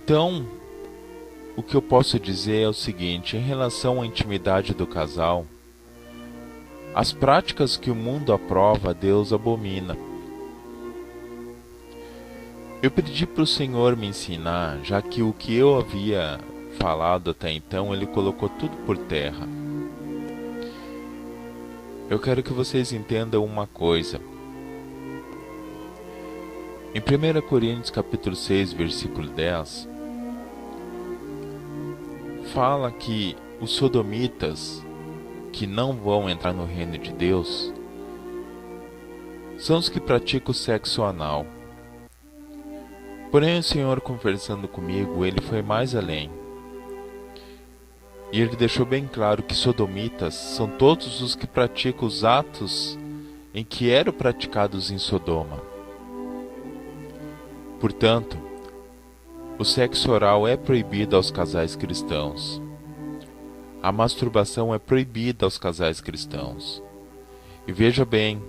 Então, o que eu posso dizer é o seguinte: em relação à intimidade do casal, as práticas que o mundo aprova, Deus abomina. Eu pedi para o Senhor me ensinar, já que o que eu havia falado até então, Ele colocou tudo por terra. Eu quero que vocês entendam uma coisa. Em 1 Coríntios capítulo 6, versículo 10, fala que os sodomitas, que não vão entrar no reino de Deus, são os que praticam o sexo anal. Porém, o Senhor, conversando comigo, Ele foi mais além. E Ele deixou bem claro que sodomitas são todos os que praticam os atos em que eram praticados em Sodoma. Portanto, o sexo oral é proibido aos casais cristãos. A masturbação é proibida aos casais cristãos. E veja bem,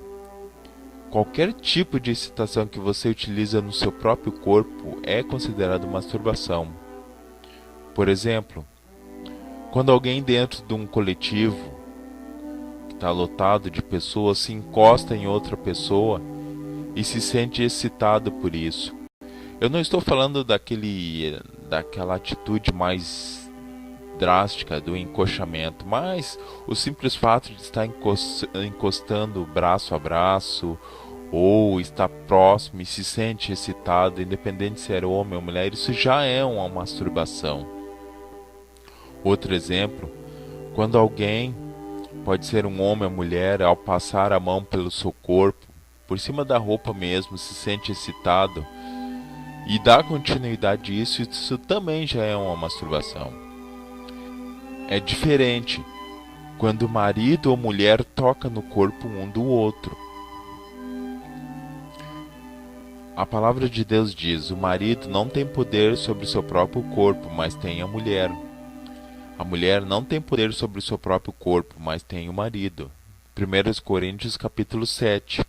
qualquer tipo de excitação que você utiliza no seu próprio corpo é considerado masturbação. Por exemplo, quando alguém dentro de um coletivo que está lotado de pessoas se encosta em outra pessoa e se sente excitado por isso. Eu não estou falando daquela atitude mais drástica do encoxamento, mas o simples fato de estar encostando braço a braço ou estar próximo e se sente excitado, independente se é homem ou mulher, isso já é uma masturbação. Outro exemplo, quando alguém, pode ser um homem ou mulher, ao passar a mão pelo seu corpo, por cima da roupa mesmo, se sente excitado e dá continuidade a isso, isso também já é uma masturbação. É diferente quando marido ou mulher toca no corpo um do outro. A palavra de Deus diz: o marido não tem poder sobre o seu próprio corpo, mas tem a mulher. A mulher não tem poder sobre o seu próprio corpo, mas tem o marido. 1 Coríntios capítulo 7.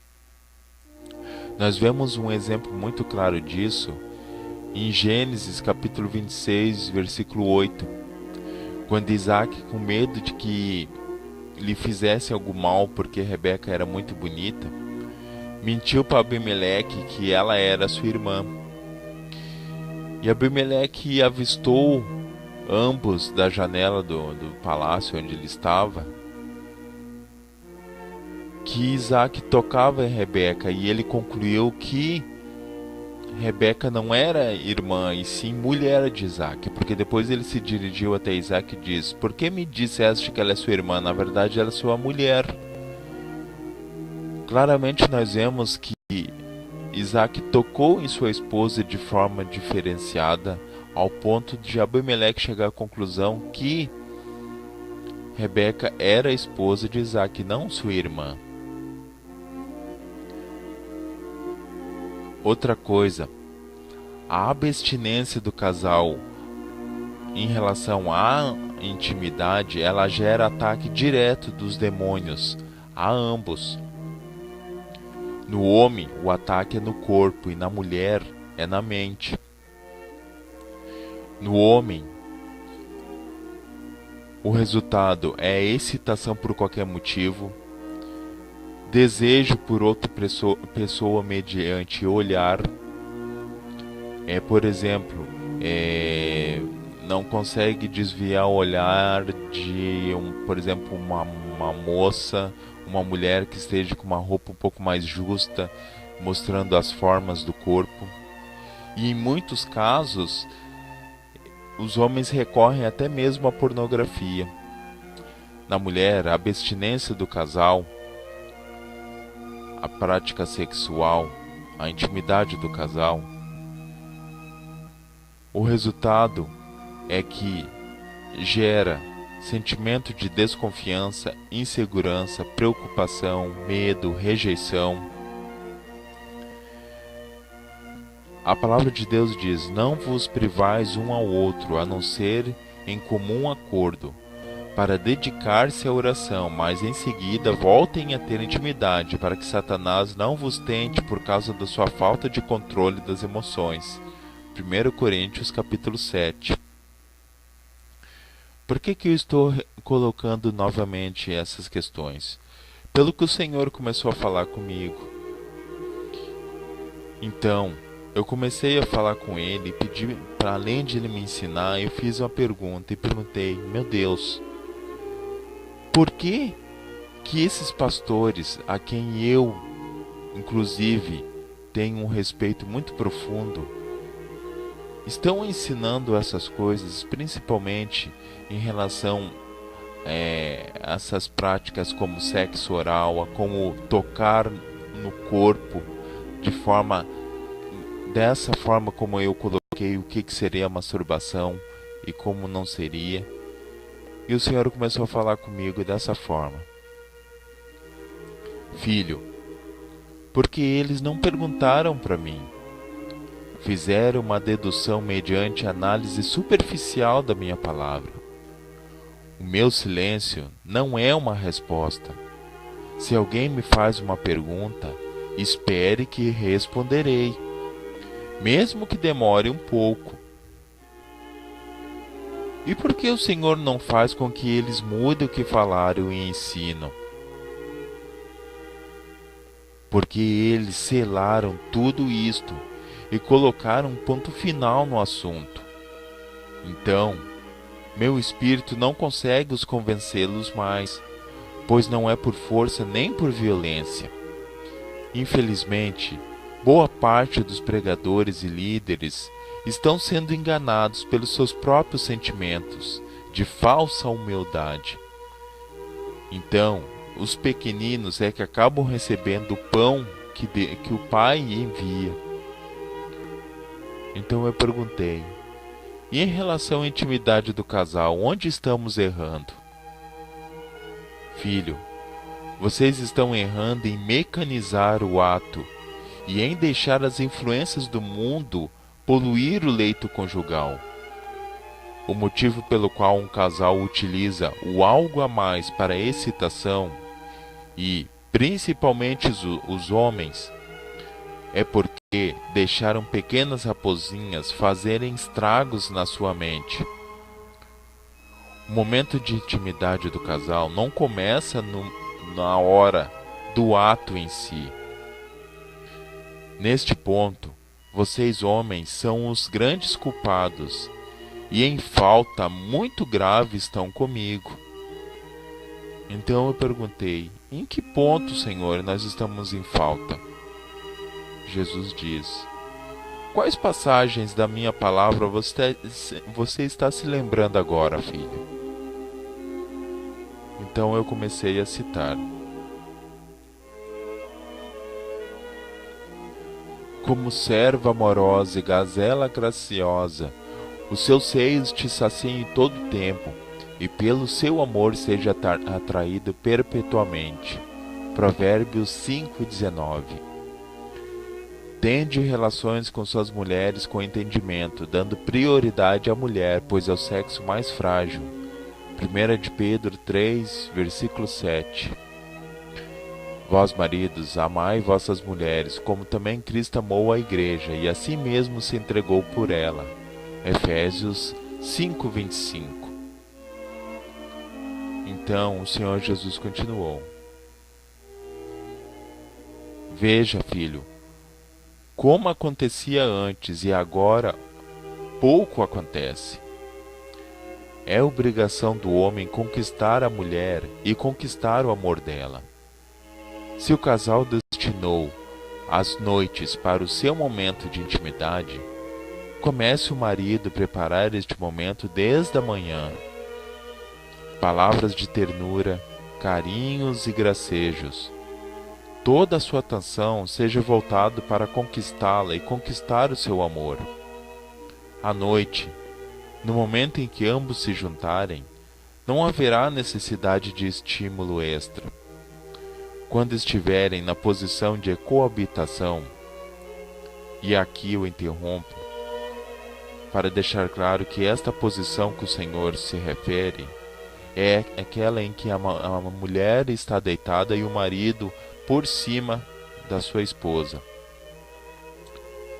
Nós vemos um exemplo muito claro disso em Gênesis capítulo 26, versículo 8. Quando Isaac, com medo de que lhe fizessem algum mal porque Rebeca era muito bonita, mentiu para Abimeleque que ela era sua irmã. E Abimeleque avistou ambos da janela do palácio onde ele estava, que Isaac tocava em Rebeca, e ele concluiu que Rebeca não era irmã, e sim mulher de Isaac, porque depois ele se dirigiu até Isaac e disse: por que me disseste que ela é sua irmã? Na verdade ela é sua mulher. Claramente nós vemos que Isaac tocou em sua esposa de forma diferenciada, ao ponto de Abimeleque chegar à conclusão que Rebeca era a esposa de Isaac, não sua irmã. Outra coisa, a abstinência do casal em relação à intimidade, ela gera ataque direto dos demônios a ambos. No homem, o ataque é no corpo, e na mulher é na mente. No homem, o resultado é excitação por qualquer motivo, desejo por outra pessoa mediante olhar. Por exemplo, não consegue desviar o olhar de, por exemplo, uma moça, uma mulher que esteja com uma roupa um pouco mais justa, mostrando as formas do corpo. E em muitos casos, os homens recorrem até mesmo à pornografia. Na mulher, a abstinência do casal, a prática sexual, a intimidade do casal, o resultado é que gera sentimento de desconfiança, insegurança, preocupação, medo, rejeição. A palavra de Deus diz: não vos privais um ao outro, a não ser em comum acordo, para dedicar-se à oração, mas em seguida voltem a ter intimidade, para que Satanás não vos tente por causa da sua falta de controle das emoções. 1 Coríntios capítulo 7. Por que eu estou colocando novamente essas questões? Pelo que o Senhor começou a falar comigo. Então, eu comecei a falar com ele e pedi, para além de ele me ensinar, eu fiz uma pergunta e perguntei: meu Deus, por que esses pastores, a quem eu, inclusive, tenho um respeito muito profundo, estão ensinando essas coisas, principalmente em relação a essas práticas como sexo oral, a como tocar no corpo dessa forma como eu coloquei o que seria a masturbação e como não seria. E o Senhor começou a falar comigo dessa forma: filho, porque eles não perguntaram para mim, fizeram uma dedução mediante análise superficial da minha palavra. O meu silêncio não é uma resposta. Se alguém me faz uma pergunta, espere que responderei, mesmo que demore um pouco. E por que o Senhor não faz com que eles mudem o que falaram e ensinam? Porque eles selaram tudo isto e colocaram um ponto final no assunto. Então, meu espírito não consegue os convencê-los mais, pois não é por força nem por violência. Infelizmente, boa parte dos pregadores e líderes estão sendo enganados pelos seus próprios sentimentos de falsa humildade. Então, os pequeninos é que acabam recebendo o pão que o Pai envia. Então eu perguntei: e em relação à intimidade do casal, onde estamos errando? Filho, vocês estão errando em mecanizar o ato e em deixar as influências do mundo poluir o leito conjugal. O motivo pelo qual um casal utiliza o algo a mais para excitação, e principalmente os homens, é porque deixaram pequenas raposinhas fazerem estragos na sua mente. O momento de intimidade do casal não começa na hora do ato em si. Neste ponto, vocês homens são os grandes culpados, e em falta muito grave estão comigo. Então eu perguntei: em que ponto, Senhor, nós estamos em falta? Jesus diz: quais passagens da minha palavra você está se lembrando agora, filho? Então eu comecei a citar: como serva amorosa e gazela graciosa, os seus seios te saciem todo o tempo, e pelo seu amor seja atraído perpetuamente. Provérbios 5:19. Tende relações com suas mulheres com entendimento, dando prioridade à mulher, pois é o sexo mais frágil. 1 de Pedro 3, versículo 7. Vós, maridos, amai vossas mulheres, como também Cristo amou a igreja, e assim mesmo se entregou por ela. Efésios 5:25. Então o Senhor Jesus continuou: veja, filho, como acontecia antes e agora pouco acontece. É obrigação do homem conquistar a mulher e conquistar o amor dela. Se o casal destinou as noites para o seu momento de intimidade, comece o marido a preparar este momento desde a manhã. Palavras de ternura, carinhos e gracejos. Toda a sua atenção seja voltada para conquistá-la e conquistar o seu amor. À noite, no momento em que ambos se juntarem, não haverá necessidade de estímulo extra. Quando estiverem na posição de coabitação, e aqui eu interrompo, para deixar claro que esta posição que o Senhor se refere é aquela em que a mulher está deitada e o marido por cima da sua esposa.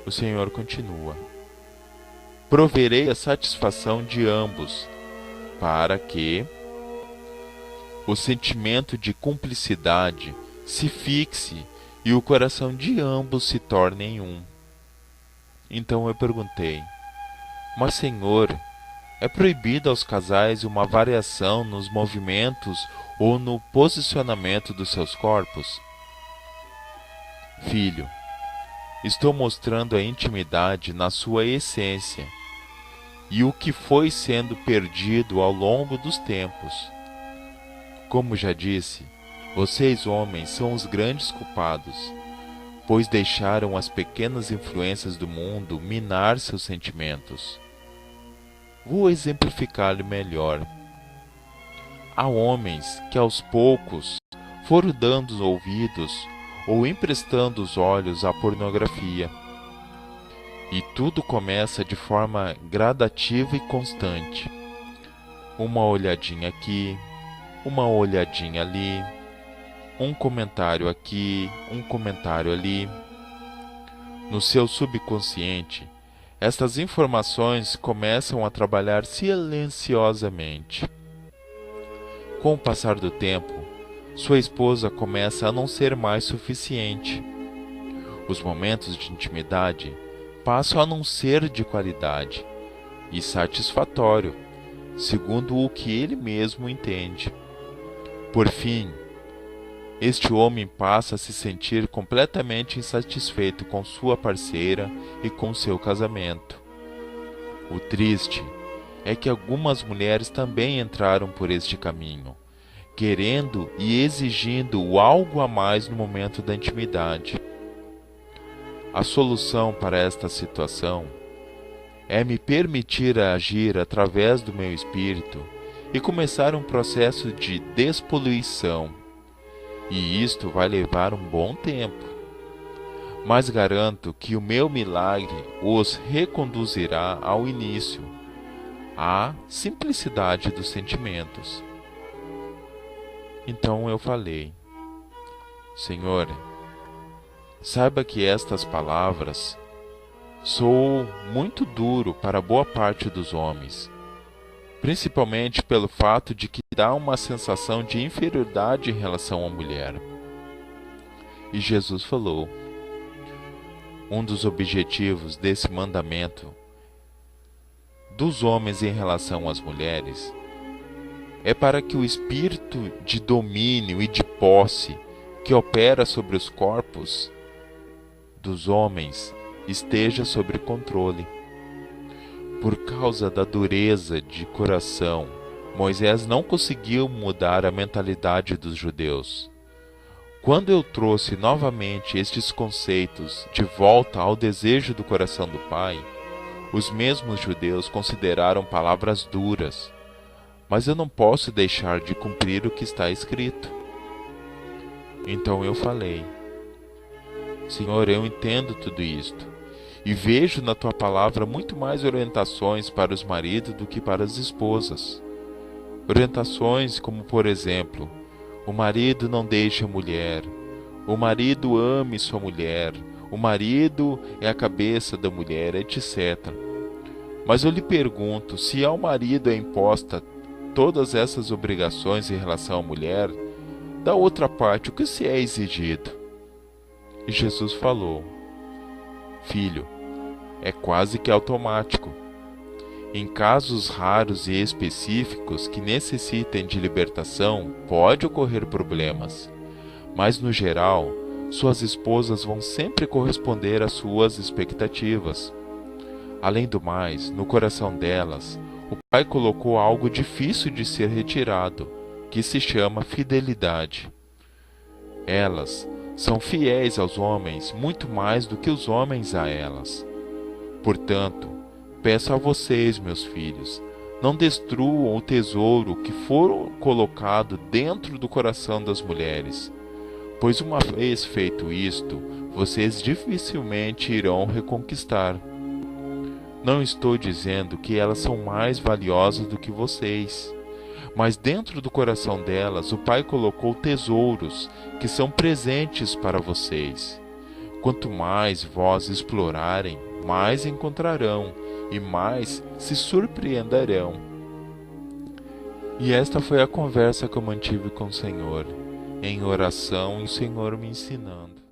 O Senhor continua: proverei a satisfação de ambos, para que o sentimento de cumplicidade se fixe e o coração de ambos se tornem um. Então eu perguntei: mas, Senhor, é proibido aos casais uma variação nos movimentos ou no posicionamento dos seus corpos? Filho, estou mostrando a intimidade na sua essência e o que foi sendo perdido ao longo dos tempos. Como já disse, vocês homens são os grandes culpados, pois deixaram as pequenas influências do mundo minar seus sentimentos. Vou exemplificar melhor. Há homens que aos poucos foram dando os ouvidos ou emprestando os olhos à pornografia. E tudo começa de forma gradativa e constante. Uma olhadinha aqui, uma olhadinha ali, um comentário aqui, um comentário ali. No seu subconsciente, estas informações começam a trabalhar silenciosamente. Com o passar do tempo, sua esposa começa a não ser mais suficiente. Os momentos de intimidade passam a não ser de qualidade e satisfatório, segundo o que ele mesmo entende. Por fim, este homem passa a se sentir completamente insatisfeito com sua parceira e com seu casamento. O triste é que algumas mulheres também entraram por este caminho, querendo e exigindo algo a mais no momento da intimidade. A solução para esta situação é me permitir agir através do meu espírito e começar um processo de despoluição. E isto vai levar um bom tempo. Mas garanto que o meu milagre os reconduzirá ao início, à simplicidade dos sentimentos. Então eu falei: Senhor, saiba que estas palavras sou muito duro para boa parte dos homens, principalmente pelo fato de que dá uma sensação de inferioridade em relação à mulher. E Jesus falou: um dos objetivos desse mandamento dos homens em relação às mulheres é para que o espírito de domínio e de posse que opera sobre os corpos dos homens esteja sob controle. Por causa da dureza de coração, Moisés não conseguiu mudar a mentalidade dos judeus. Quando eu trouxe novamente estes conceitos de volta ao desejo do coração do Pai, os mesmos judeus consideraram palavras duras, mas eu não posso deixar de cumprir o que está escrito. Então eu falei: Senhor, eu entendo tudo isto, e vejo na tua palavra muito mais orientações para os maridos do que para as esposas. Orientações como, por exemplo, o marido não deixe a mulher, o marido ame sua mulher, o marido é a cabeça da mulher, etc. Mas eu lhe pergunto, se ao marido é imposta todas essas obrigações em relação à mulher, da outra parte, o que se é exigido? E Jesus falou: Filho, é quase que automático. Em casos raros e específicos que necessitem de libertação, pode ocorrer problemas, mas no geral, suas esposas vão sempre corresponder às suas expectativas. Além do mais, no coração delas, o Pai colocou algo difícil de ser retirado, que se chama fidelidade. Elas são fiéis aos homens muito mais do que os homens a elas. Portanto, peço a vocês, meus filhos, não destruam o tesouro que for colocado dentro do coração das mulheres, pois uma vez feito isto, vocês dificilmente irão reconquistar. Não estou dizendo que elas são mais valiosas do que vocês, mas dentro do coração delas o Pai colocou tesouros que são presentes para vocês. Quanto mais vós explorarem, mais encontrarão e mais se surpreenderão. E esta foi a conversa que eu mantive com o Senhor, em oração, e o Senhor me ensinando.